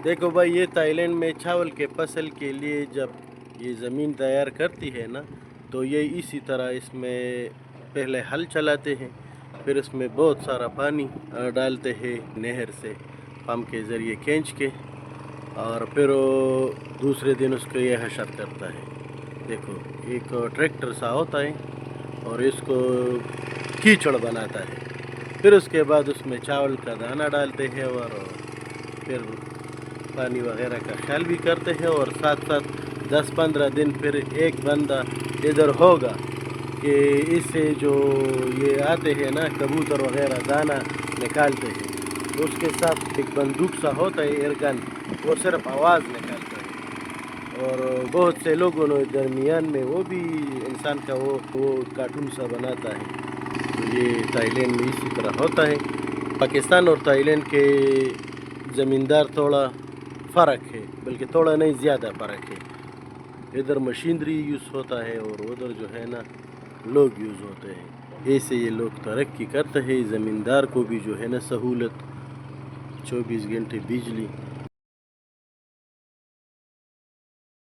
देखो भाई, ये थाईलैंड में चावल के फसल के लिए जब ये ज़मीन तैयार करती है ना, तो ये इसी तरह इसमें पहले हल चलाते हैं, फिर इसमें बहुत सारा पानी डालते हैं नहर से पंप के ज़रिए खींच के, और फिर वो दूसरे दिन उसको ये हशर करता है। देखो, एक ट्रैक्टर सा होता है और इसको कीचड़ बनाता है। फिर उसके बाद उसमें चावल का दाना डालते हैं और फिर पानी वगैरह का ख्याल भी करते हैं, और साथ साथ 10-15 दिन फिर एक बंदा इधर होगा कि इससे जो ये आते हैं ना कबूतर वगैरह दाना निकालते हैं, तो उसके साथ एक बंदूक सा होता है एयरगन, वो सिर्फ आवाज़ निकालता है। और बहुत से लोगों ने दरमियान में वो भी इंसान का वो कार्टून सा बनाता है। तो ये थाईलैंड में इसी तरह होता है। पाकिस्तान और थाईलैंड के ज़मींदार थोड़ा फ़र्क है, बल्कि थोड़ा नहीं ज़्यादा फ़र्क है। इधर मशीनरी यूज़ होता है और उधर जो है ना लोग यूज़ होते हैं। ऐसे ये लोग तरक्की करते हैं। ज़मींदार को भी जो है ना सहूलत, 24 घंटे बिजली